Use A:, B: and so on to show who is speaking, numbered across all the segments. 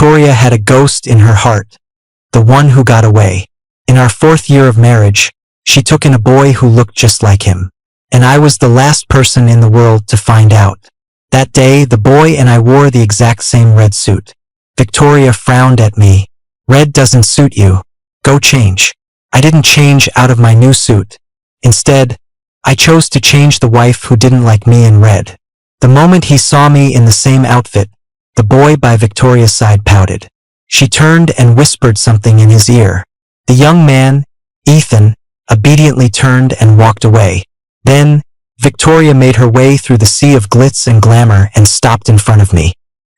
A: Victoria had a ghost in her heart, the one who got away. In our 4th year of marriage, she took in a boy who looked just like him. And I was the last person in the world to find out. That day, the boy and I wore the exact same red suit. Victoria frowned at me. "Red doesn't suit you. Go change." I didn't change out of my new suit. Instead, I chose to change the wife who didn't like me in red. The moment he saw me in the same outfit, the boy by Victoria's side pouted. She turned and whispered something in his ear. The young man, Ethan, obediently turned and walked away. Then, Victoria made her way through the sea of glitz and glamour and stopped in front of me.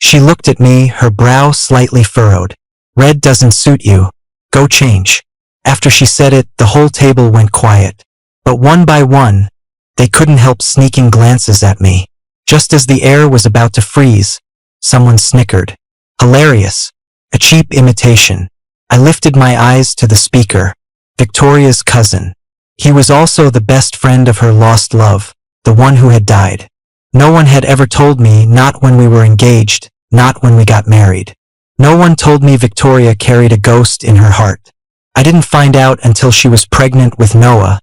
A: She looked at me, her brow slightly furrowed. "Red doesn't suit you. Go change." After she said it, the whole table went quiet. But one by one, they couldn't help sneaking glances at me. Just as the air was about to freeze, someone snickered. Hilarious. A cheap imitation. I lifted my eyes to the speaker. Victoria's cousin. He was also the best friend of her lost love, the one who had died. No one had ever told me, not when we were engaged, not when we got married. No one told me Victoria carried a ghost in her heart. I didn't find out until she was pregnant with Noah,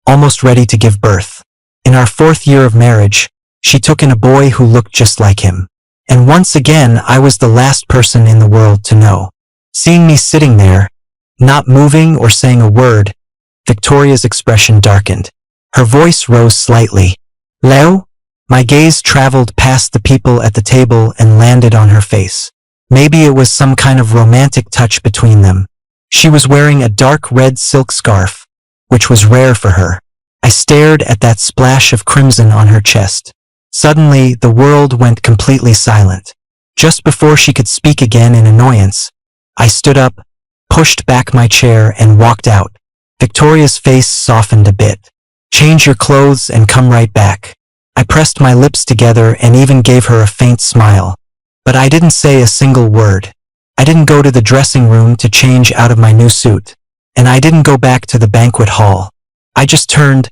A: almost ready to give birth. In our 4th year of marriage, she took in a boy who looked just like him. And once again, I was the last person in the world to know. Seeing me sitting there, not moving or saying a word, Victoria's expression darkened. Her voice rose slightly. "Leo?" My gaze traveled past the people at the table and landed on her face. Maybe it was some kind of romantic touch between them. She was wearing a dark red silk scarf, which was rare for her. I stared at that splash of crimson on her chest. Suddenly, the world went completely silent. Just before she could speak again in annoyance, I stood up, pushed back my chair, and walked out. Victoria's face softened a bit. "Change your clothes and come right back." I pressed my lips together and even gave her a faint smile. But I didn't say a single word. I didn't go to the dressing room to change out of my new suit. And I didn't go back to the banquet hall. I just turned,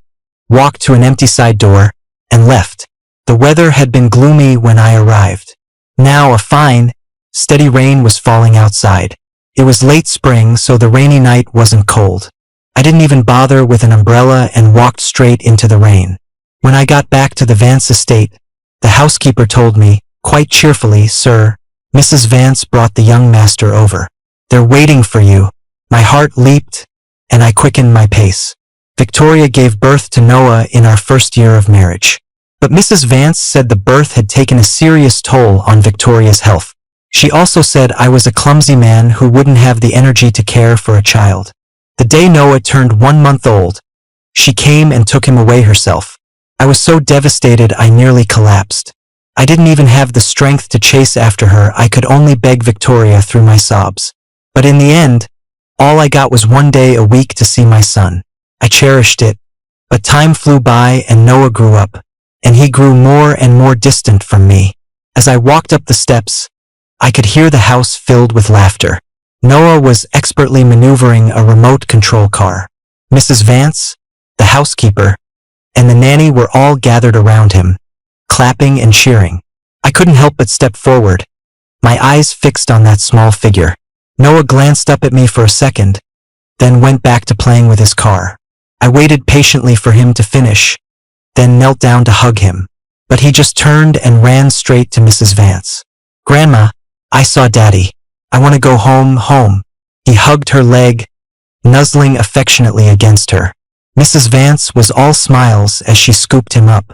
A: walked to an empty side door, and left. The weather had been gloomy when I arrived. Now a fine, steady rain was falling outside. It was late spring, so the rainy night wasn't cold. I didn't even bother with an umbrella and walked straight into the rain. When I got back to the Vance estate, the housekeeper told me, quite cheerfully, "Sir, Mrs. Vance brought the young master over. They're waiting for you." My heart leaped, and I quickened my pace. Victoria gave birth to Noah in our 1st year of marriage. But Mrs. Vance said the birth had taken a serious toll on Victoria's health. She also said I was a clumsy man who wouldn't have the energy to care for a child. The day Noah turned 1 month old, she came and took him away herself. I was so devastated I nearly collapsed. I didn't even have the strength to chase after her. I could only beg Victoria through my sobs. But in the end, all I got was 1 day a week to see my son. I cherished it. But time flew by and Noah grew up, and he grew more and more distant from me. As I walked up the steps, I could hear the house filled with laughter. Noah was expertly maneuvering a remote control car. Mrs. Vance, the housekeeper, and the nanny were all gathered around him, clapping and cheering. I couldn't help but step forward, my eyes fixed on that small figure. Noah glanced up at me for a second, then went back to playing with his car. I waited patiently for him to finish, then knelt down to hug him. But he just turned and ran straight to Mrs. Vance. "Grandma, I saw Daddy. I want to go home." He hugged her leg, nuzzling affectionately against her. Mrs. Vance was all smiles as she scooped him up.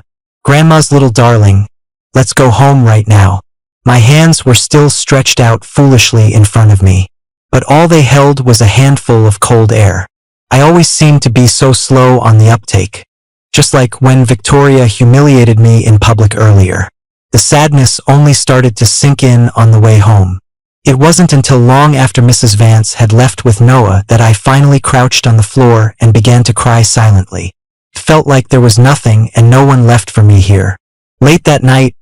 A: "Grandma's little darling, let's go home right now." My hands were still stretched out foolishly in front of me, but all they held was a handful of cold air. I always seemed to be so slow on the uptake, just like when Victoria humiliated me in public earlier. The sadness only started to sink in on the way home. It wasn't until long after Mrs. Vance had left with Noah that I finally crouched on the floor and began to cry silently. It felt like there was nothing and no one left for me here. Late that night,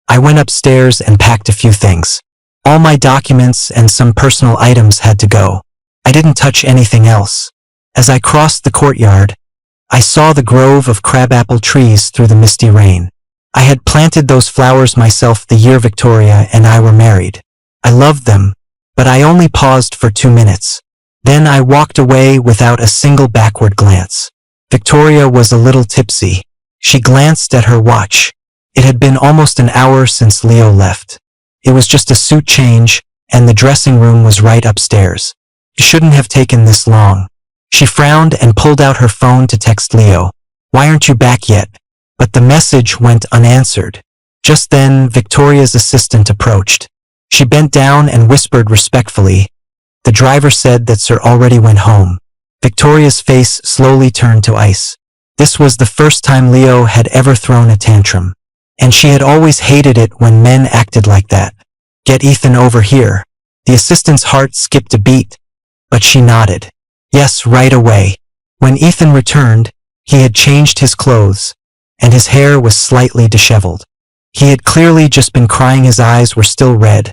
A: I went upstairs and packed a few things. All my documents and some personal items had to go. I didn't touch anything else. As I crossed the courtyard, I saw the grove of crabapple trees through the misty rain. I had planted those flowers myself the year Victoria and I were married. I loved them, but I only paused for 2 minutes. Then I walked away without a single backward glance. Victoria was a little tipsy. She glanced at her watch. It had been almost an hour since Leo left. It was just a suit change, and the dressing room was right upstairs. It shouldn't have taken this long. She frowned and pulled out her phone to text Leo. "Why aren't you back yet?" But the message went unanswered. Just then, Victoria's assistant approached. She bent down and whispered respectfully, "The driver said that Sir already went home." Victoria's face slowly turned to ice. This was the first time Leo had ever thrown a tantrum, and she had always hated it when men acted like that. "Get Ethan over here." The assistant's heart skipped a beat, but she nodded. "Yes, right away." When Ethan returned, he had changed his clothes, and his hair was slightly disheveled. He had clearly just been crying. His eyes were still red,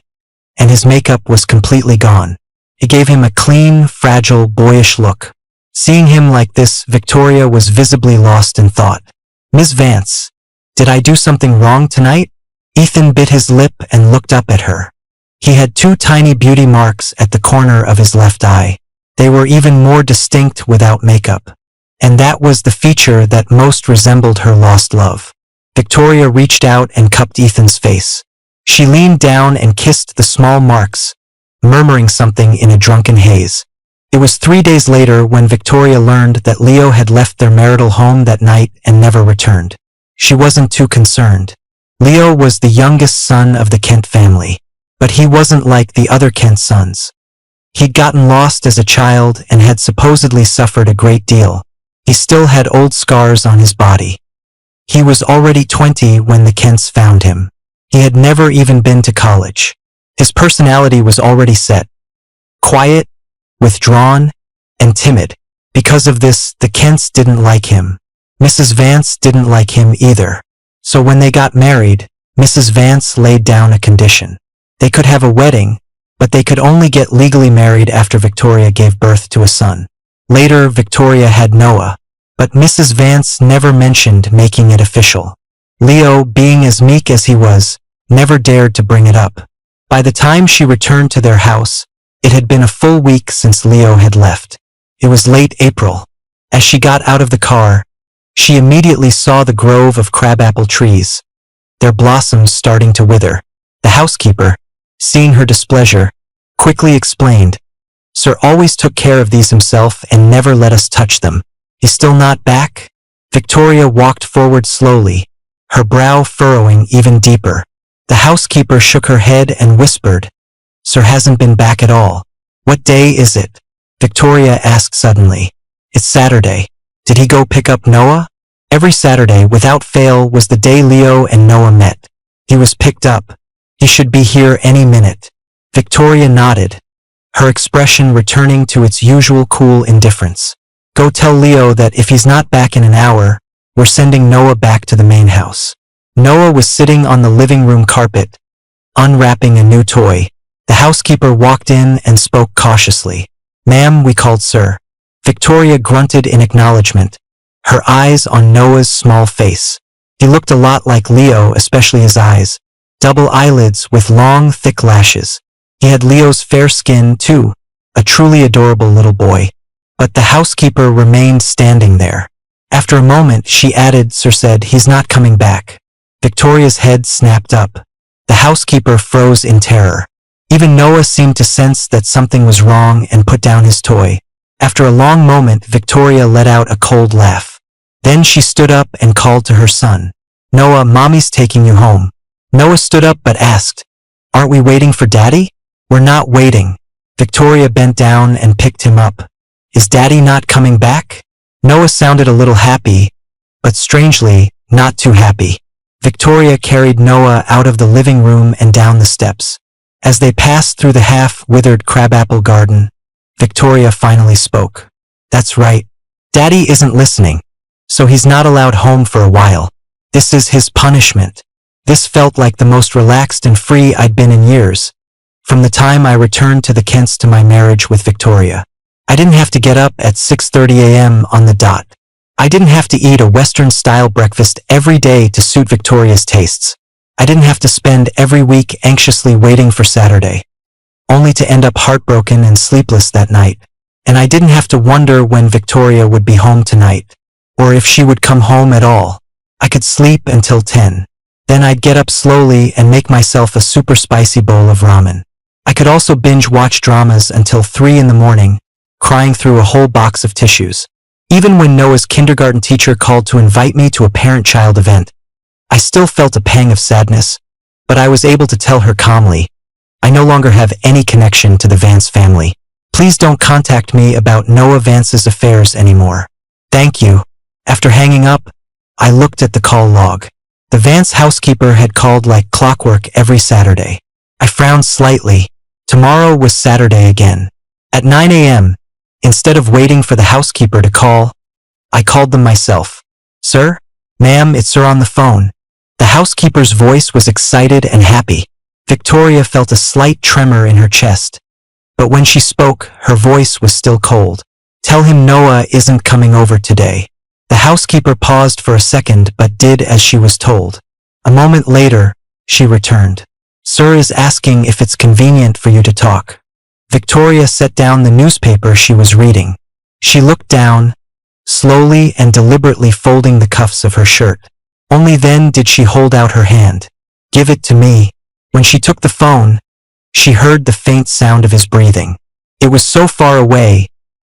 A: and his makeup was completely gone. It gave him a clean, fragile, boyish look. Seeing him like this, Victoria was visibly lost in thought. "Miss Vance, did I do something wrong tonight?" Ethan bit his lip and looked up at her. He had 2 tiny beauty marks at the corner of his left eye. They were even more distinct without makeup. And that was the feature that most resembled her lost love. Victoria reached out and cupped Ethan's face. She leaned down and kissed the small marks, murmuring something in a drunken haze. It was 3 days later when Victoria learned that Leo had left their marital home that night and never returned. She wasn't too concerned. Leo was the youngest son of the Kent family, but he wasn't like the other Kent sons. He'd gotten lost as a child and had supposedly suffered a great deal. He still had old scars on his body. He was already 20 when the Kents found him. He had never even been to college. His personality was already set. Quiet, withdrawn, and timid. Because of this, the Kents didn't like him. Mrs. Vance didn't like him either. So when they got married, Mrs. Vance laid down a condition. They could have a wedding, but they could only get legally married after Victoria gave birth to a son. Later, Victoria had Noah, but Mrs. Vance never mentioned making it official. Leo, being as meek as he was, never dared to bring it up. By the time she returned to their house, it had been a full week since Leo had left. It was late April. As she got out of the car, she immediately saw the grove of crabapple trees, their blossoms starting to wither. The housekeeper, seeing her displeasure, quickly explained, "Sir always took care of these himself and never let us touch them. He's still not back?" Victoria walked forward slowly, her brow furrowing even deeper. The housekeeper shook her head and whispered, "Sir hasn't been back at all." "What day is it?" Victoria asked suddenly. "It's Saturday." "Did he go pick up Noah?" Every Saturday, without fail, was the day Leo and Noah met. He was picked up. He should be here any minute. Victoria nodded, her expression returning to its usual cool indifference. "Go tell Leo that if he's not back in an hour, we're sending Noah back to the main house." Noah was sitting on the living room carpet, unwrapping a new toy. The housekeeper walked in and spoke cautiously. "Ma'am, we called Sir." Victoria grunted in acknowledgement, her eyes on Noah's small face. He looked a lot like Leo, especially his eyes. Double eyelids with long, thick lashes. He had Leo's fair skin, too, a truly adorable little boy. But the housekeeper remained standing there. After a moment, she added, "Sir said he's not coming back." Victoria's head snapped up. The housekeeper froze in terror. Even Noah seemed to sense that something was wrong and put down his toy. After a long moment, Victoria let out a cold laugh. Then she stood up and called to her son. "Noah, Mommy's taking you home." Noah stood up but asked, "Aren't we waiting for Daddy?" "We're not waiting." Victoria bent down and picked him up. "Is Daddy not coming back?" Noah sounded a little happy, but strangely, not too happy. Victoria carried Noah out of the living room and down the steps. As they passed through the half-withered crabapple garden, Victoria finally spoke. "That's right. Daddy isn't listening, so he's not allowed home for a while. This is his punishment." This felt like the most relaxed and free I'd been in years, from the time I returned to the Kents to my marriage with Victoria. I didn't have to get up at 6:30 a.m. on the dot. I didn't have to eat a Western-style breakfast every day to suit Victoria's tastes. I didn't have to spend every week anxiously waiting for Saturday. only to end up heartbroken and sleepless that night. And I didn't have to wonder when Victoria would be home tonight, or if she would come home at all. I could sleep until 10. Then I'd get up slowly and make myself a super spicy bowl of ramen. I could also binge watch dramas until 3 in the morning, crying through a whole box of tissues. Even when Noah's kindergarten teacher called to invite me to a parent-child event, I still felt a pang of sadness, but I was able to tell her calmly, I no longer have any connection to the Vance family. Please don't contact me about Noah Vance's affairs anymore. Thank you. After hanging up, I looked at the call log. The Vance housekeeper had called like clockwork every Saturday. I frowned slightly. Tomorrow was Saturday again. At 9 a.m., instead of waiting for the housekeeper to call, I called them myself. Sir? Ma'am, it's Sir on the phone. The housekeeper's voice was excited and happy. Victoria felt a slight tremor in her chest. But when she spoke, her voice was still cold. Tell him Noah isn't coming over today. The housekeeper paused for a second but did as she was told. A moment later, she returned. Sir is asking if it's convenient for you to talk. Victoria set down the newspaper she was reading. She looked down, slowly and deliberately folding the cuffs of her shirt. Only then did she hold out her hand. Give it to me. When she took the phone, she heard the faint sound of his breathing. It was so far away,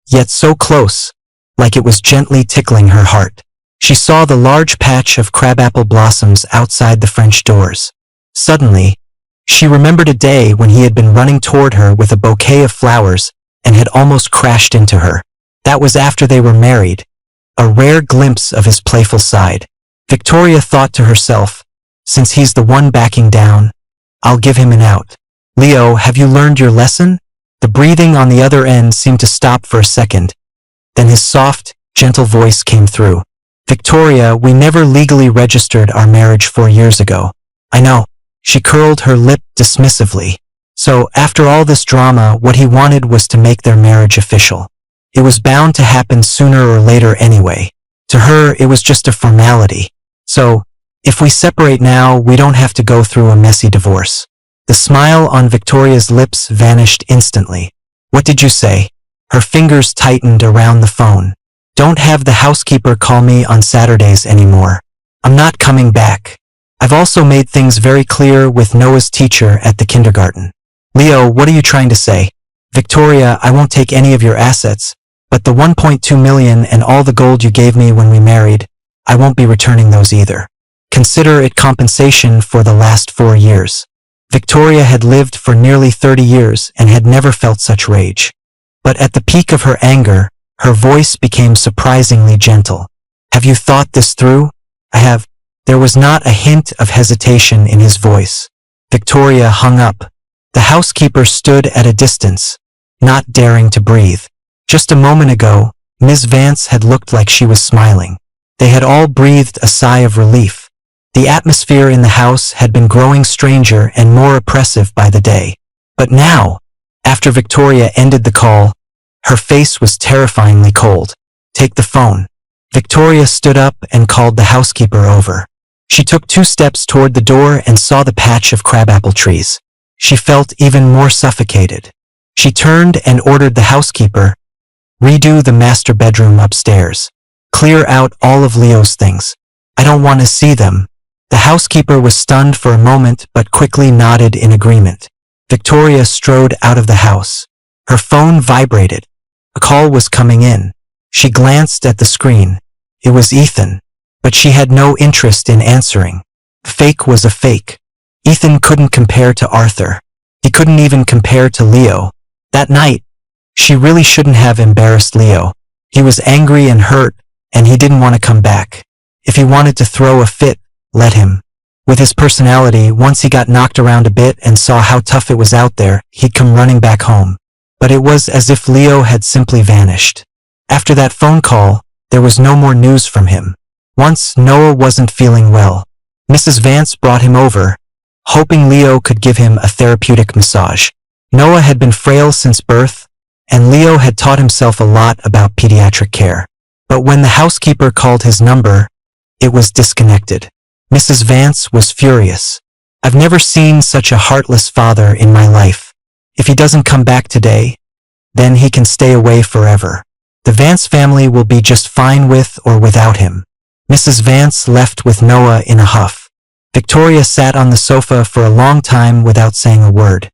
A: yet so close, like it was gently tickling her heart. She saw the large patch of crabapple blossoms outside the French doors. Suddenly, she remembered a day when he had been running toward her with a bouquet of flowers and had almost crashed into her. That was after they were married, a rare glimpse of his playful side. Victoria thought to herself, since he's the one backing down, I'll give him an out. Leo, have you learned your lesson? The breathing on the other end seemed to stop for a second. Then his soft, gentle voice came through. Victoria, we never legally registered our marriage 4 years ago. I know. She curled her lip dismissively. So, after all this drama, what he wanted was to make their marriage official. It was bound to happen sooner or later anyway. To her, it was just a formality. So, if we separate now, we don't have to go through a messy divorce. The smile on Victoria's lips vanished instantly. What did you say? Her fingers tightened around the phone. Don't have the housekeeper call me on Saturdays anymore. I'm not coming back. I've also made things very clear with Noah's teacher at the kindergarten. Leo, what are you trying to say? Victoria, I won't take any of your assets, but the 1.2 million and all the gold you gave me when we married, I won't be returning those either. Consider it compensation for the last 4 years. Victoria had lived for nearly 30 years and had never felt such rage. But at the peak of her anger, her voice became surprisingly gentle. Have you thought this through? I have. There was not a hint of hesitation in his voice. Victoria hung up. The housekeeper stood at a distance, not daring to breathe. Just a moment ago, Ms. Vance had looked like she was smiling. They had all breathed a sigh of relief. The atmosphere in the house had been growing stranger and more oppressive by the day. But now, after Victoria ended the call, her face was terrifyingly cold. Take the phone. Victoria stood up and called the housekeeper over. She took 2 steps toward the door and saw the patch of crabapple trees. She felt even more suffocated. She turned and ordered the housekeeper, redo the master bedroom upstairs. Clear out all of Leo's things. I don't want to see them. The housekeeper was stunned for a moment but quickly nodded in agreement. Victoria strode out of the house. Her phone vibrated. A call was coming in. She glanced at the screen. It was Ethan. But she had no interest in answering. Fake was a fake. Ethan couldn't compare to Arthur. He couldn't even compare to Leo. That night, she really shouldn't have embarrassed Leo. He was angry and hurt, and he didn't want to come back. If he wanted to throw a fit, let him. With his personality, once he got knocked around a bit and saw how tough it was out there, he'd come running back home. But it was as if Leo had simply vanished. After that phone call, there was no more news from him. Once, Noah wasn't feeling well. Mrs. Vance brought him over, hoping Leo could give him a therapeutic massage. Noah had been frail since birth, and Leo had taught himself a lot about pediatric care. But when the housekeeper called his number, it was disconnected. Mrs. Vance was furious. I've never seen such a heartless father in my life. If he doesn't come back today, then he can stay away forever. The Vance family will be just fine with or without him. Mrs. Vance left with Noah in a huff. Victoria sat on the sofa for a long time without saying a word.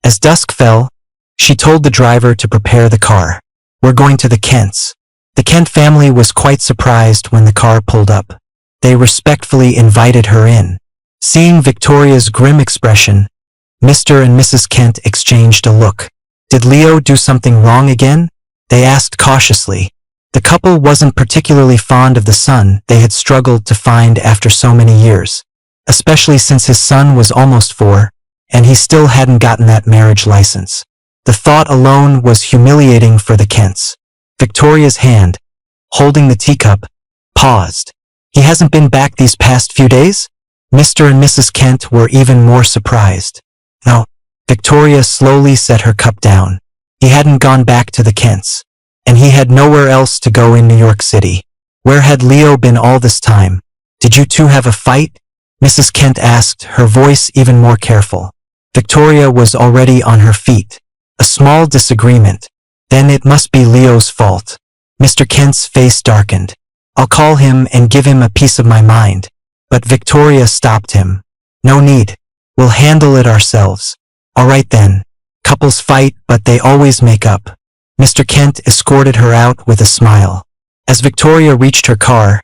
A: As dusk fell, she told the driver to prepare the car. We're going to the Kents. The Kent family was quite surprised when the car pulled up. They respectfully invited her in. Seeing Victoria's grim expression, Mr. and Mrs. Kent exchanged a look. Did Leo do something wrong again? They asked cautiously. The couple wasn't particularly fond of the son they had struggled to find after so many years, especially since his son was almost 4, and he still hadn't gotten that marriage license. The thought alone was humiliating for the Kents. Victoria's hand, holding the teacup, paused. He hasn't been back these past few days? Mr. and Mrs. Kent were even more surprised. No. Victoria slowly set her cup down. He hadn't gone back to the Kents, and he had nowhere else to go in New York City. Where had Leo been all this time? Did you two have a fight? Mrs. Kent asked, her voice even more careful. Victoria was already on her feet. A small disagreement. Then it must be Leo's fault. Mr. Kent's face darkened. I'll call him and give him a piece of my mind. But Victoria stopped him. No need. We'll handle it ourselves. All right then. Couples fight, but they always make up. Mr. Kent escorted her out with a smile. As Victoria reached her car,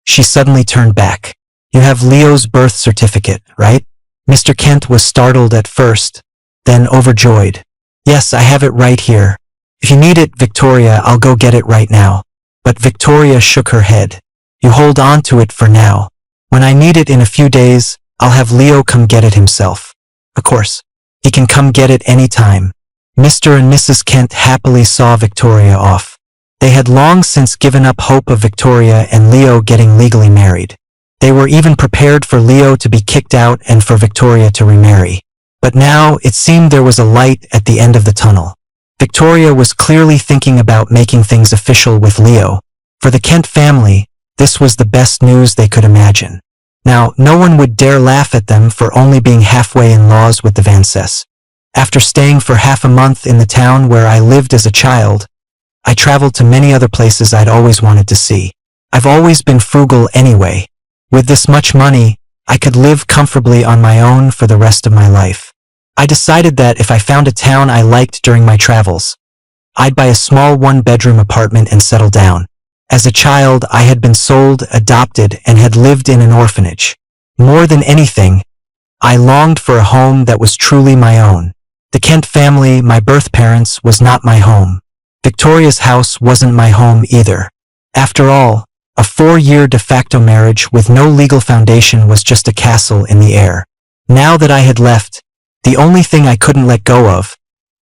A: she suddenly turned back. You have Leo's birth certificate, right? Mr. Kent was startled at first, then overjoyed. Yes, I have it right here. If you need it, Victoria, I'll go get it right now. But Victoria shook her head. You hold on to it for now. When I need it in a few days, I'll have Leo come get it himself. Of course, he can come get it any time. Mr. and Mrs. Kent happily saw Victoria off. They had long since given up hope of Victoria and Leo getting legally married. They were even prepared for Leo to be kicked out and for Victoria to remarry. But now it seemed there was a light at the end of the tunnel. Victoria was clearly thinking about making things official with Leo. For the Kent family, this was the best news they could imagine. Now, no one would dare laugh at them for only being halfway in laws with the Vances. After staying for half a month in the town where I lived as a child, I traveled to many other places I'd always wanted to see. I've always been frugal anyway. With this much money, I could live comfortably on my own for the rest of my life. I decided that if I found a town I liked during my travels, I'd buy a small one-bedroom apartment and settle down. As a child, I had been sold, adopted, and had lived in an orphanage. More than anything, I longed for a home that was truly my own. The Kent family, my birth parents, was not my home. Victoria's house wasn't my home either. After all, a 4-year de facto marriage with no legal foundation was just a castle in the air. Now that I had left, the only thing I couldn't let go of,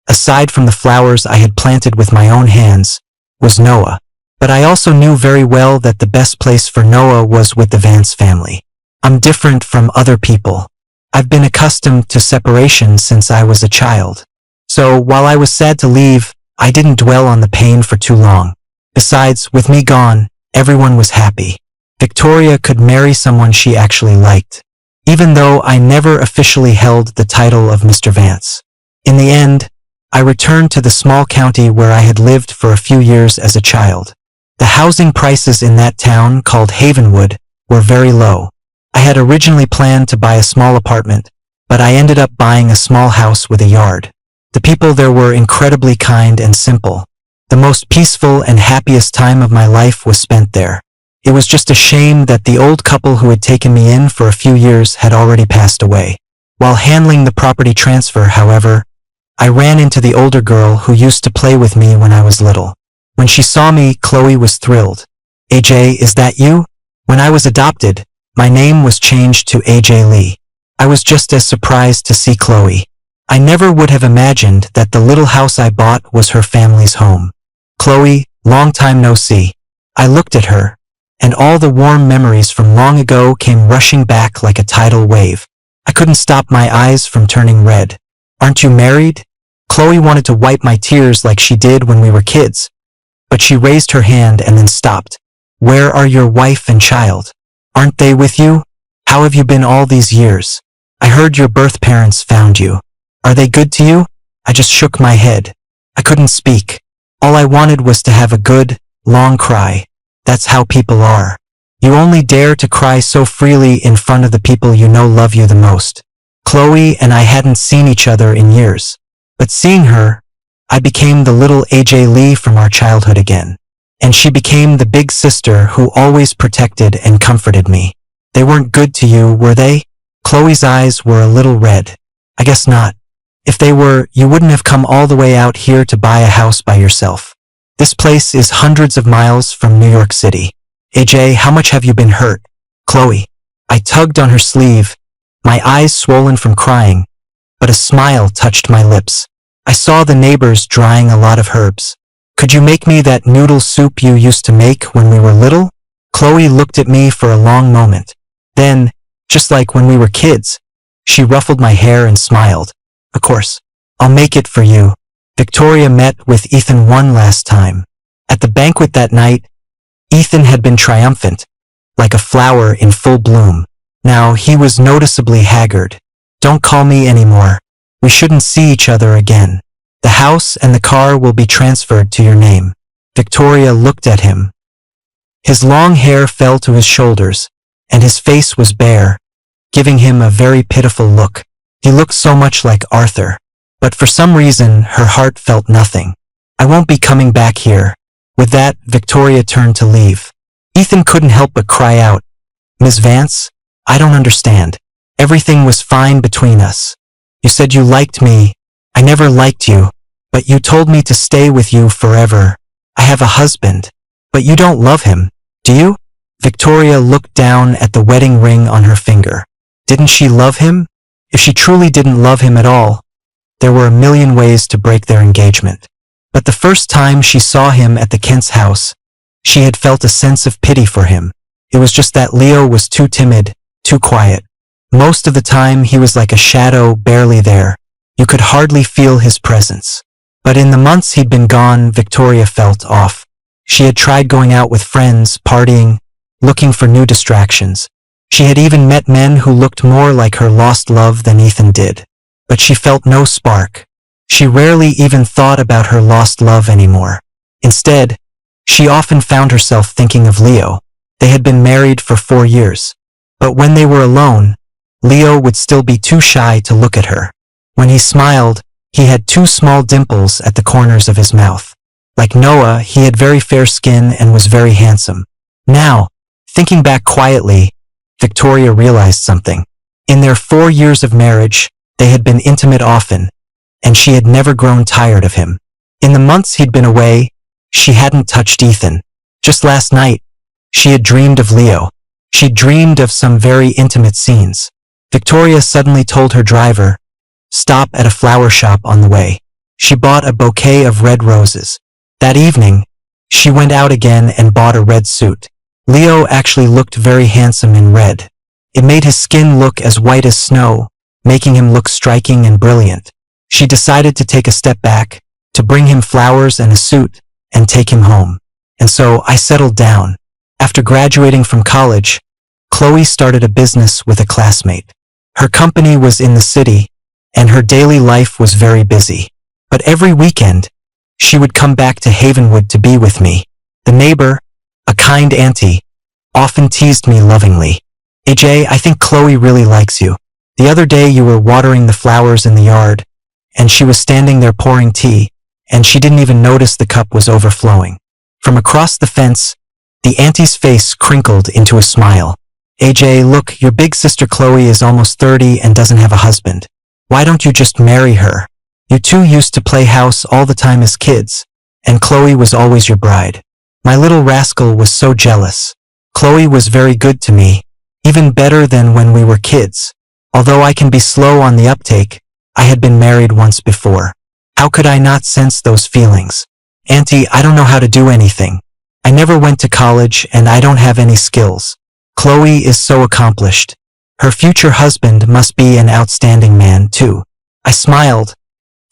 A: aside from the flowers I had planted with my own hands, was Noah. But I also knew very well that the best place for Noah was with the Vance family. I'm different from other people. I've been accustomed to separation since I was a child. So while I was sad to leave, I didn't dwell on the pain for too long. Besides, with me gone, everyone was happy. Victoria could marry someone she actually liked, even though I never officially held the title of Mr. Vance. In the end, I returned to the small county where I had lived for a few years as a child. The housing prices in that town, called Havenwood, were very low. I had originally planned to buy a small apartment, but I ended up buying a small house with a yard. The people there were incredibly kind and simple. The most peaceful and happiest time of my life was spent there. It was just a shame that the old couple who had taken me in for a few years had already passed away. While handling the property transfer, however, I ran into the older girl who used to play with me when I was little. When she saw me, Chloe was thrilled. AJ, is that you? When I was adopted, my name was changed to AJ Lee. I was just as surprised to see Chloe. I never would have imagined that the little house I bought was her family's home. Chloe, long time no see. I looked at her, and all the warm memories from long ago came rushing back like a tidal wave. I couldn't stop my eyes from turning red. Aren't you married? Chloe wanted to wipe my tears like she did when we were kids, but she raised her hand and then stopped. Where are your wife and child? Aren't they with you? How have you been all these years? I heard your birth parents found you. Are they good to you? I just shook my head. I couldn't speak. All I wanted was to have a good, long cry. That's how people are. You only dare to cry so freely in front of the people you know love you the most. Chloe and I hadn't seen each other in years. But seeing her, I became the little AJ Lee from our childhood again. And she became the big sister who always protected and comforted me. They weren't good to you, were they? Chloe's eyes were a little red. I guess not. If they were, you wouldn't have come all the way out here to buy a house by yourself. This place is hundreds of miles from New York City. AJ, how much have you been hurt? Chloe. I tugged on her sleeve, my eyes swollen from crying, but a smile touched my lips. I saw the neighbors drying a lot of herbs. Could you make me that noodle soup you used to make when we were little? Chloe looked at me for a long moment. Then, just like when we were kids, she ruffled my hair and smiled. Of course, I'll make it for you. Victoria met with Ethan one last time. At the banquet that night, Ethan had been triumphant, like a flower in full bloom. Now he was noticeably haggard. Don't call me anymore. We shouldn't see each other again. The house and the car will be transferred to your name. Victoria looked at him. His long hair fell to his shoulders, and his face was bare, giving him a very pitiful look. He looked so much like Arthur. But for some reason, her heart felt nothing. I won't be coming back here. With that, Victoria turned to leave. Ethan couldn't help but cry out, Miss Vance, I don't understand. Everything was fine between us. You said you liked me. I never liked you. But you told me to stay with you forever. I have a husband. But you don't love him, do you? Victoria looked down at the wedding ring on her finger. Didn't she love him? If she truly didn't love him at all, there were a million ways to break their engagement. But the first time she saw him at the Kent's house, she had felt a sense of pity for him. It was just that Leo was too timid, too quiet. Most of the time he was like a shadow, barely there. You could hardly feel his presence. But in the months he'd been gone, Victoria felt off. She had tried going out with friends, partying, looking for new distractions. She had even met men who looked more like her lost love than Ethan did. But she felt no spark. She rarely even thought about her lost love anymore. Instead, she often found herself thinking of Leo. They had been married for 4 years. But when they were alone, Leo would still be too shy to look at her. When he smiled, he had 2 small dimples at the corners of his mouth. Like Noah, he had very fair skin and was very handsome. Now, thinking back quietly, Victoria realized something. In their 4 years of marriage, they had been intimate often, and she had never grown tired of him. In the months he'd been away, she hadn't touched Ethan. Just last night, she had dreamed of Leo. She dreamed of some very intimate scenes. Victoria suddenly told her driver, stop at a flower shop on the way. She bought a bouquet of red roses. That evening, she went out again and bought a red suit. Leo actually looked very handsome in red. It made his skin look as white as snow, making him look striking and brilliant. She decided to take a step back, to bring him flowers and a suit, and take him home. And so I settled down. After graduating from college, Chloe started a business with a classmate. Her company was in the city, and her daily life was very busy. But every weekend, she would come back to Havenwood to be with me. The neighbor, a kind auntie, often teased me lovingly. AJ, I think Chloe really likes you. The other day you were watering the flowers in the yard, and she was standing there pouring tea, and she didn't even notice the cup was overflowing. From across the fence, the auntie's face crinkled into a smile. AJ, look, your big sister Chloe is almost 30 and doesn't have a husband. Why don't you just marry her? You two used to play house all the time as kids, and Chloe was always your bride. My little rascal was so jealous. Chloe was very good to me, even better than when we were kids. Although I can be slow on the uptake, I had been married once before. How could I not sense those feelings? Auntie, I don't know how to do anything. I never went to college and I don't have any skills. Chloe is so accomplished. Her future husband must be an outstanding man, too. I smiled,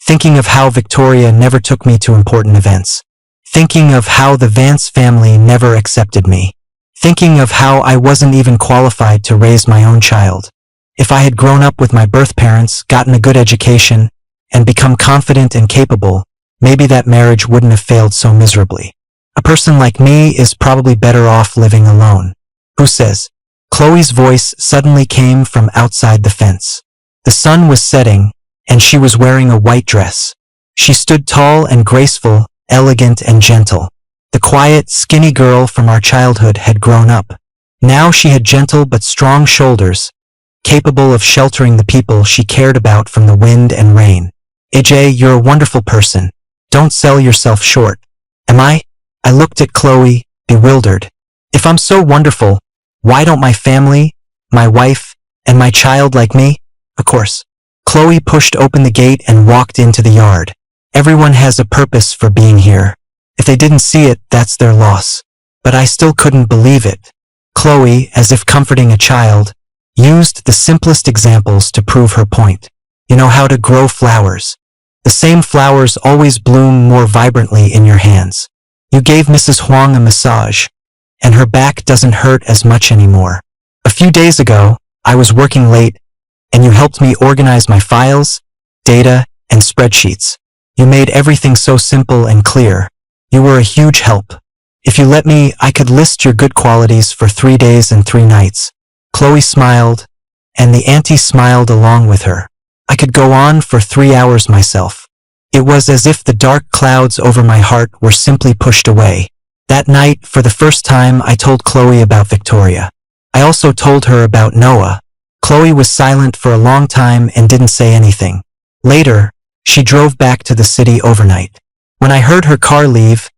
A: thinking of how Victoria never took me to important events. Thinking of how the Vance family never accepted me. Thinking of how I wasn't even qualified to raise my own child. If I had grown up with my birth parents, gotten a good education, and become confident and capable, maybe that marriage wouldn't have failed so miserably. A person like me is probably better off living alone. Who says? Chloe's voice suddenly came from outside the fence. The sun was setting, and she was wearing a white dress. She stood tall and graceful, elegant and gentle. The quiet, skinny girl from our childhood had grown up. Now she had gentle but strong shoulders, capable of sheltering the people she cared about from the wind and rain. AJ, you're a wonderful person. Don't sell yourself short. Am I? I looked at Chloe, bewildered. If I'm so wonderful, why don't my family, my wife, and my child like me? Of course. Chloe pushed open the gate and walked into the yard. Everyone has a purpose for being here. If they didn't see it, that's their loss. But I still couldn't believe it. Chloe, as if comforting a child, used the simplest examples to prove her point. You know how to grow flowers. The same flowers always bloom more vibrantly in your hands. You gave Mrs. Huang a massage, and her back doesn't hurt as much anymore. A few days ago, I was working late, and you helped me organize my files, data, and spreadsheets. You made everything so simple and clear. You were a huge help. If you let me, I could list your good qualities for 3 days and 3 nights. Chloe smiled, and the auntie smiled along with her. I could go on for 3 hours myself. It was as if the dark clouds over my heart were simply pushed away. That night, for the first time, I told Chloe about Victoria. I also told her about Noah. Chloe was silent for a long time and didn't say anything. Later, she drove back to the city overnight. When I heard her car leave,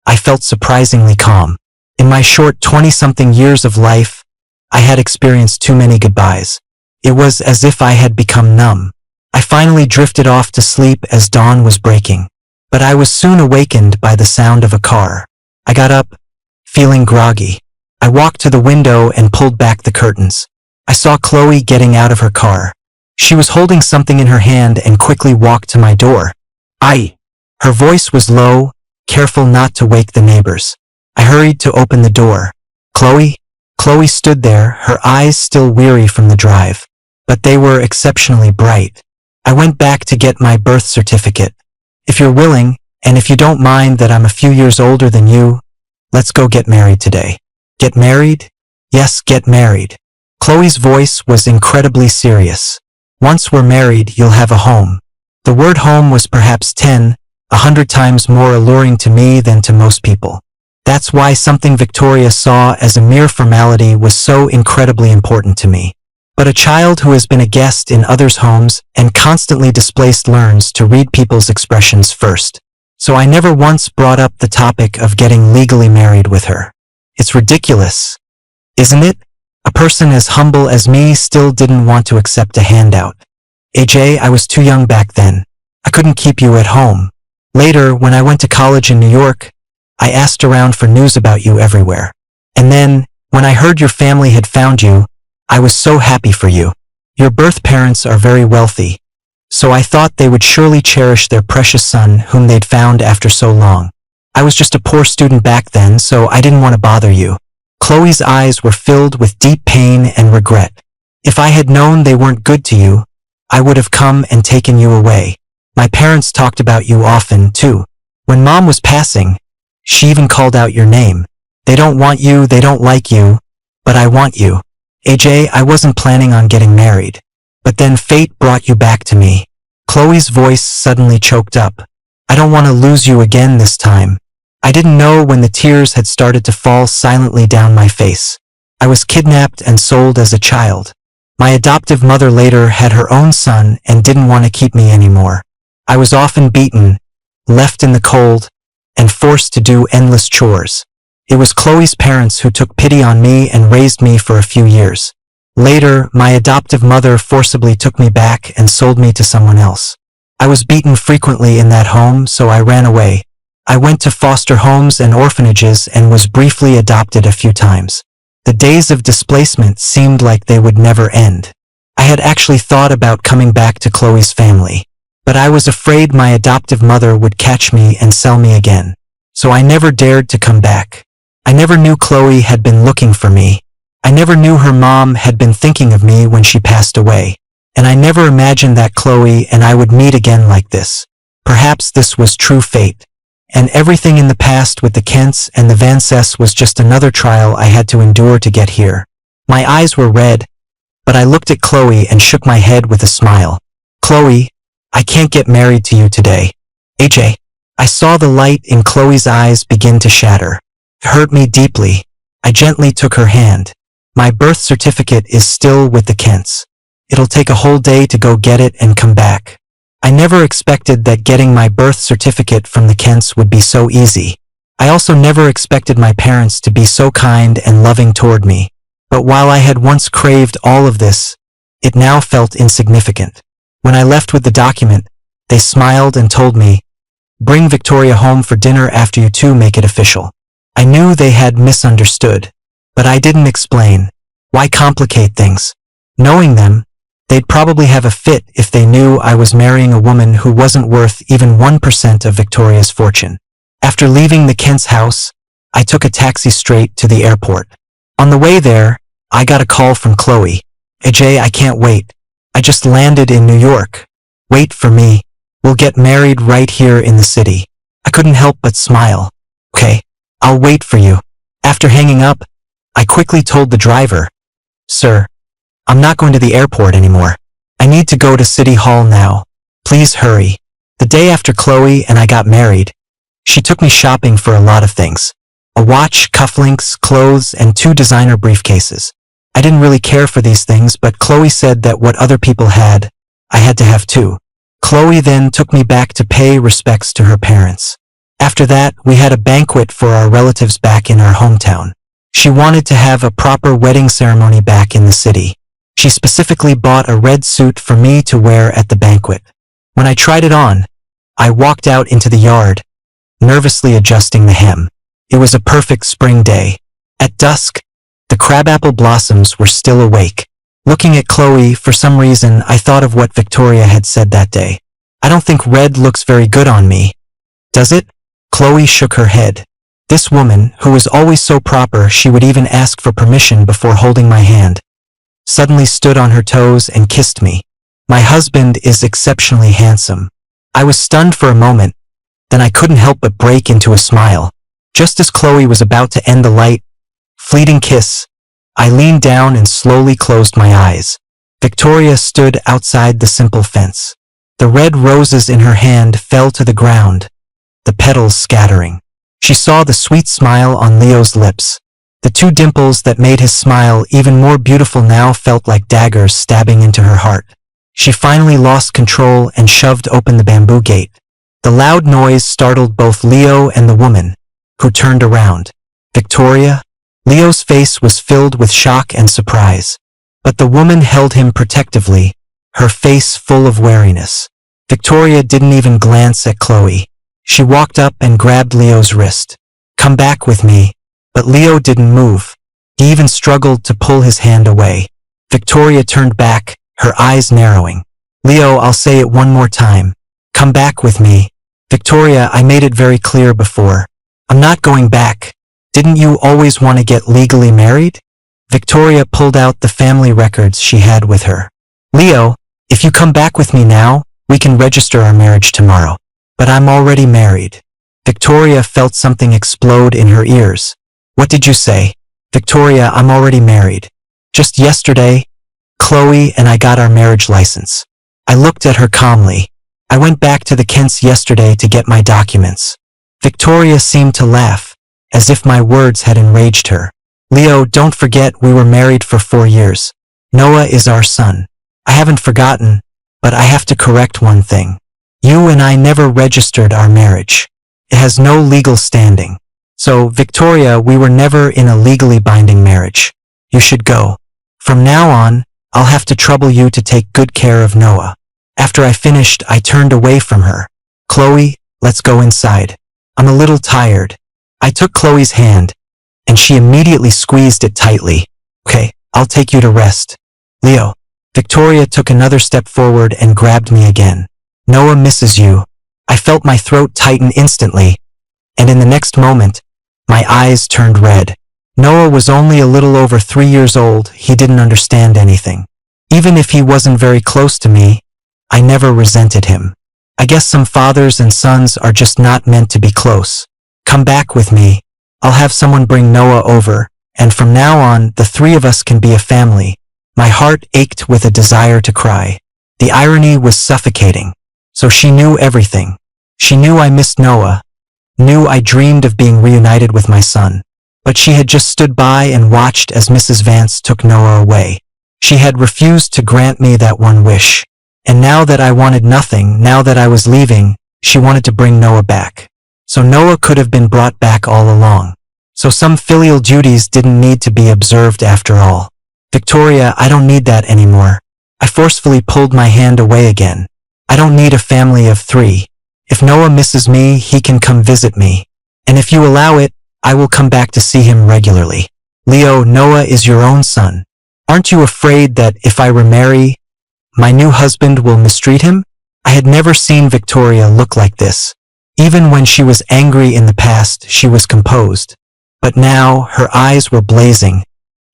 A: I felt surprisingly calm. In my short 20-something years of life, I had experienced too many goodbyes. It was as if I had become numb. I finally drifted off to sleep as dawn was breaking. But I was soon awakened by the sound of a car. I got up, feeling groggy. I walked to the window and pulled back the curtains. I saw Chloe getting out of her car. She was holding something in her hand and quickly walked to my door. Her voice was low, careful not to wake the neighbors. I hurried to open the door. Chloe? Chloe stood there, her eyes still weary from the drive. But they were exceptionally bright. I went back to get my birth certificate. If you're willing, and if you don't mind that I'm a few years older than you, let's go get married today. Get married? Yes, get married. Chloe's voice was incredibly serious. Once we're married, you'll have a home. The word home was perhaps 100 times more alluring to me than to most people. That's why something Victoria saw as a mere formality was so incredibly important to me. But a child who has been a guest in others' homes and constantly displaced learns to read people's expressions first. So I never once brought up the topic of getting legally married with her. It's ridiculous, isn't it? A person as humble as me still didn't want to accept a handout. AJ, I was too young back then. I couldn't keep you at home. Later, when I went to college in New York, I asked around for news about you everywhere. And then, when I heard your family had found you, I was so happy for you. Your birth parents are very wealthy, so I thought they would surely cherish their precious son whom they'd found after so long. I was just a poor student back then, so I didn't want to bother you. Chloe's eyes were filled with deep pain and regret. If I had known they weren't good to you, I would have come and taken you away. My parents talked about you often, too. When Mom was passing, she even called out your name. They don't want you, they don't like you, but I want you. AJ, I wasn't planning on getting married. But then fate brought you back to me. Chloe's voice suddenly choked up. I don't want to lose you again this time. I didn't know when the tears had started to fall silently down my face. I was kidnapped and sold as a child. My adoptive mother later had her own son and didn't want to keep me anymore. I was often beaten, left in the cold, and forced to do endless chores. It was Chloe's parents who took pity on me and raised me for a few years. Later, my adoptive mother forcibly took me back and sold me to someone else. I was beaten frequently in that home, so I ran away. I went to foster homes and orphanages and was briefly adopted a few times. The days of displacement seemed like they would never end. I had actually thought about coming back to Chloe's family, but I was afraid my adoptive mother would catch me and sell me again. So I never dared to come back. I never knew Chloe had been looking for me. I never knew her mom had been thinking of me when she passed away. And I never imagined that Chloe and I would meet again like this. Perhaps this was true fate. And everything in the past with the Kents and the Vances was just another trial I had to endure to get here. My eyes were red, but I looked at Chloe and shook my head with a smile. Chloe, I can't get married to you today. AJ. I saw the light in Chloe's eyes begin to shatter. It hurt me deeply. I gently took her hand. My birth certificate is still with the Kents. It'll take a whole day to go get it and come back. I never expected that getting my birth certificate from the Kents would be so easy. I also never expected my parents to be so kind and loving toward me. But while I had once craved all of this, it now felt insignificant. When I left with the document, they smiled and told me, "Bring Victoria home for dinner after you two make it official." I knew they had misunderstood, but I didn't explain. Why complicate things? Knowing them, they'd probably have a fit if they knew I was marrying a woman who wasn't worth even 1% of Victoria's fortune. After leaving the Kent's house, I took a taxi straight to the airport. On the way there, I got a call from Chloe. "AJ, I can't wait. I just landed in New York. Wait for me. We'll get married right here in the city." I couldn't help but smile. "Okay, I'll wait for you." After hanging up, I quickly told the driver, "Sir, I'm not going to the airport anymore. I need to go to City Hall now. Please hurry." The day after Chloe and I got married, she took me shopping for a lot of things. A watch, cufflinks, clothes, and 2 designer briefcases. I didn't really care for these things, but Chloe said that what other people had, I had to have too. Chloe then took me back to pay respects to her parents. After that, we had a banquet for our relatives back in our hometown. She wanted to have a proper wedding ceremony back in the city. She specifically bought a red suit for me to wear at the banquet. When I tried it on, I walked out into the yard, nervously adjusting the hem. It was a perfect spring day. At dusk, the crabapple blossoms were still awake. Looking at Chloe, for some reason, I thought of what Victoria had said that day. "I don't think red looks very good on me. Does it?" Chloe shook her head. This woman, who was always so proper she would even ask for permission before holding my hand, suddenly stood on her toes and kissed me. "My husband is exceptionally handsome." I was stunned for a moment, then I couldn't help but break into a smile. Just as Chloe was about to end the light, fleeting kiss, I leaned down and slowly closed my eyes. Victoria stood outside the simple fence. The red roses in her hand fell to the ground, the petals scattering. She saw the sweet smile on Leo's lips. The 2 dimples that made his smile even more beautiful now felt like daggers stabbing into her heart. She finally lost control and shoved open the bamboo gate. The loud noise startled both Leo and the woman, who turned around. "Victoria?" Leo's face was filled with shock and surprise. But the woman held him protectively, her face full of wariness. Victoria didn't even glance at Chloe. She walked up and grabbed Leo's wrist. "Come back with me." But Leo didn't move. He even struggled to pull his hand away. Victoria turned back, her eyes narrowing. "Leo, I'll say it one more time. Come back with me." "Victoria, I made it very clear before. I'm not going back. Didn't you always want to get legally married?" Victoria pulled out the family records she had with her. "Leo, if you come back with me now, we can register our marriage tomorrow. But I'm already married." Victoria felt something explode in her ears. "What did you say?" "Victoria, I'm already married. Just yesterday, Chloe and I got our marriage license." I looked at her calmly. "I went back to the Kents yesterday to get my documents." Victoria seemed to laugh, as if my words had enraged her. "Leo, don't forget we were married for 4 years. Noah is our son." "I haven't forgotten, but I have to correct one thing. You and I never registered our marriage. It has no legal standing. So, Victoria, we were never in a legally binding marriage. You should go. From now on, I'll have to trouble you to take good care of Noah." After I finished, I turned away from her. "Chloe, let's go inside. I'm a little tired." I took Chloe's hand, and she immediately squeezed it tightly. "Okay, I'll take you to rest." "Leo." Victoria took another step forward and grabbed me again. "Noah misses you." I felt my throat tighten instantly, and in the next moment, my eyes turned red. Noah was only a little over 3 years old. He didn't understand anything. Even if he wasn't very close to me, I never resented him. I guess some fathers and sons are just not meant to be close. Come back with me. I'll have someone bring Noah over, and from now on, the three of us can be a family. My heart ached with a desire to cry. The irony was suffocating. So she knew everything. She knew I missed Noah, knew I dreamed of being reunited with my son. But she had just stood by and watched as Mrs. Vance took Noah away. She had refused to grant me that one wish. And now that I wanted nothing, now that I was leaving, she wanted to bring Noah back. So Noah could have been brought back all along. So some filial duties didn't need to be observed after all. Victoria, I don't need that anymore. I forcefully pulled my hand away again. I don't need a family of 3. If Noah misses me, he can come visit me. And if you allow it, I will come back to see him regularly. Leo, Noah is your own son. Aren't you afraid that if I remarry, my new husband will mistreat him? I had never seen Victoria look like this. Even when she was angry in the past, she was composed. But now, her eyes were blazing,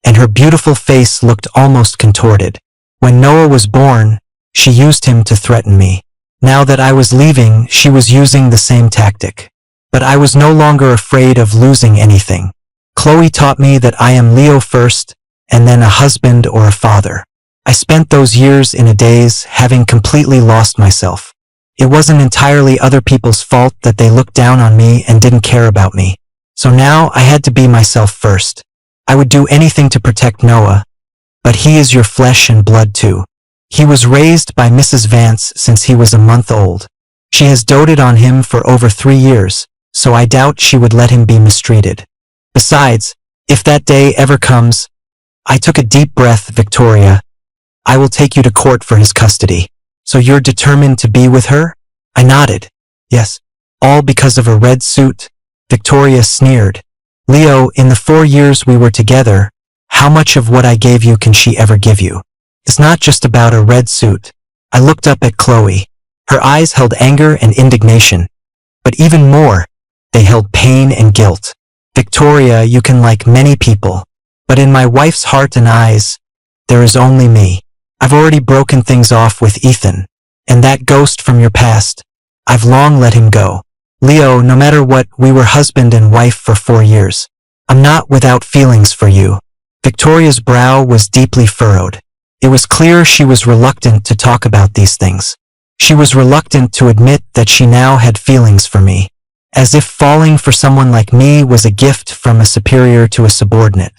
A: and her beautiful face looked almost contorted. When Noah was born, she used him to threaten me. Now that I was leaving, she was using the same tactic. But I was no longer afraid of losing anything. Chloe taught me that I am Leo first, and then a husband or a father. I spent those years in a daze, having completely lost myself. It wasn't entirely other people's fault that they looked down on me and didn't care about me. So now I had to be myself first. I would do anything to protect Noah, but he is your flesh and blood too. He was raised by Mrs. Vance since he was a month old. She has doted on him for over 3 years, so I doubt she would let him be mistreated. Besides, if that day ever comes, I took a deep breath, Victoria. I will take you to court for his custody. So you're determined to be with her? I nodded. Yes. All because of a red suit? Victoria sneered. Leo, in the 4 years we were together, how much of what I gave you can she ever give you? It's not just about a red suit. I looked up at Chloe. Her eyes held anger and indignation. But even more, they held pain and guilt. Victoria, you can like many people. But in my wife's heart and eyes, there is only me. I've already broken things off with Ethan. And that ghost from your past, I've long let him go. Leo, no matter what, we were husband and wife for 4 years. I'm not without feelings for you. Victoria's brow was deeply furrowed. It was clear she was reluctant to talk about these things. She was reluctant to admit that she now had feelings for me, as if falling for someone like me was a gift from a superior to a subordinate,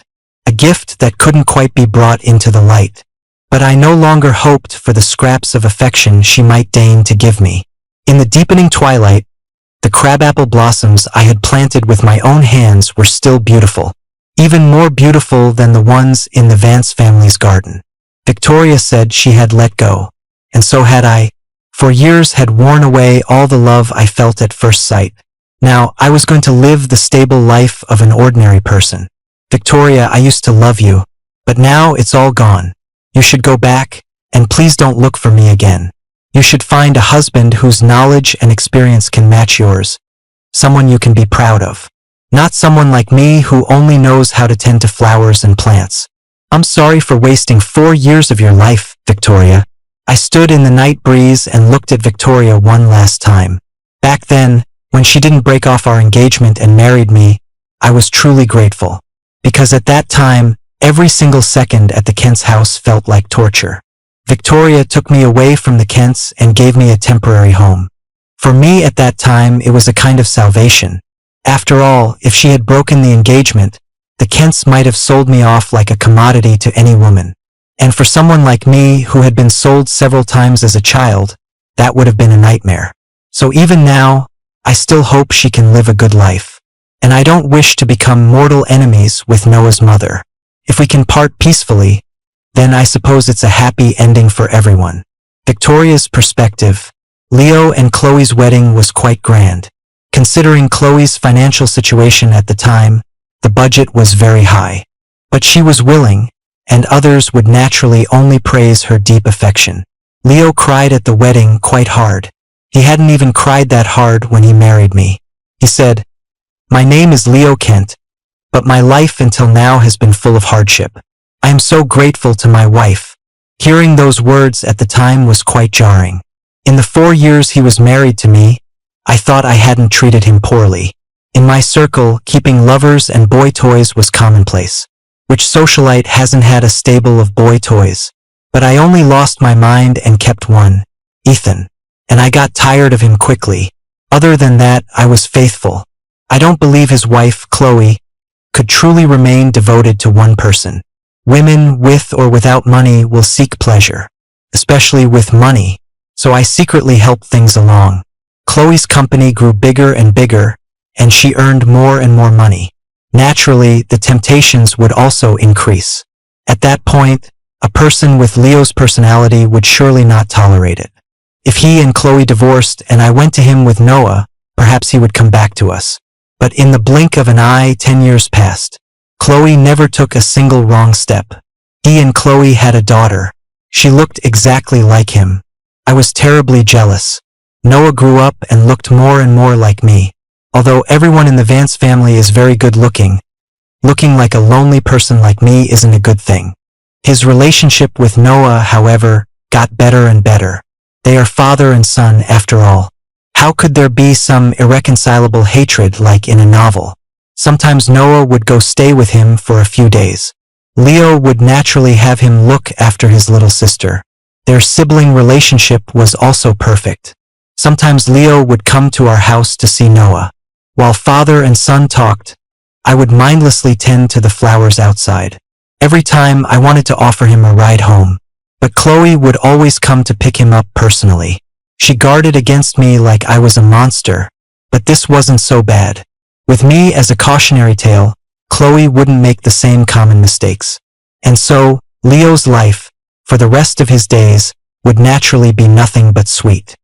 A: a gift that couldn't quite be brought into the light. But I no longer hoped for the scraps of affection she might deign to give me. In the deepening twilight, the crabapple blossoms I had planted with my own hands were still beautiful, even more beautiful than the ones in the Vance family's garden. Victoria said she had let go, and so had I. For years had worn away all the love I felt at first sight. Now I was going to live the stable life of an ordinary person. Victoria, I used to love you, but now it's all gone. You should go back, and please don't look for me again. You should find a husband whose knowledge and experience can match yours. Someone you can be proud of. Not someone like me who only knows how to tend to flowers and plants. I'm sorry for wasting 4 years of your life, Victoria. I stood in the night breeze and looked at Victoria one last time. Back then, when she didn't break off our engagement and married me, I was truly grateful. Because at that time, every single second at the Kent's house felt like torture. Victoria took me away from the Kents and gave me a temporary home. For me at that time, it was a kind of salvation. After all, if she had broken the engagement, the Kents might have sold me off like a commodity to any woman. And for someone like me who had been sold several times as a child, that would have been a nightmare. So even now, I still hope she can live a good life. And I don't wish to become mortal enemies with Noah's mother. If we can part peacefully, then I suppose it's a happy ending for everyone. Victoria's perspective. Leo and Chloe's wedding was quite grand. Considering Chloe's financial situation at the time, the budget was very high. But she was willing, and others would naturally only praise her deep affection. Leo cried at the wedding quite hard. He hadn't even cried that hard when he married me. He said, "My name is Leo Kent, but my life until now has been full of hardship. I am so grateful to my wife. Hearing those words at the time was quite jarring. In the 4 years he was married to me, I thought I hadn't treated him poorly. In my circle, keeping lovers and boy toys was commonplace. Which socialite hasn't had a stable of boy toys? But I only lost my mind and kept one, Ethan. And I got tired of him quickly. Other than that, I was faithful. I don't believe his wife, Chloe, could truly remain devoted to one person. Women, with or without money, will seek pleasure, especially with money, so I secretly helped things along. Chloe's company grew bigger and bigger, and she earned more and more money. Naturally, the temptations would also increase. At that point, a person with Leo's personality would surely not tolerate it. If he and Chloe divorced and I went to him with Noah, perhaps he would come back to us. But in the blink of an eye, 10 years passed. Chloe never took a single wrong step. He and Chloe had a daughter. She looked exactly like him. I was terribly jealous. Noah grew up and looked more and more like me. Although everyone in the Vance family is very good looking like a lonely person like me isn't a good thing. His relationship with Noah, however, got better and better. They are father and son after all. How could there be some irreconcilable hatred like in a novel? Sometimes Noah would go stay with him for a few days. Leo would naturally have him look after his little sister. Their sibling relationship was also perfect. Sometimes Leo would come to our house to see Noah. While father and son talked, I would mindlessly tend to the flowers outside. Every time I wanted to offer him a ride home, but Chloe would always come to pick him up personally. She guarded against me like I was a monster, but this wasn't so bad. With me as a cautionary tale, Chloe wouldn't make the same common mistakes. And so, Leo's life, for the rest of his days, would naturally be nothing but sweet.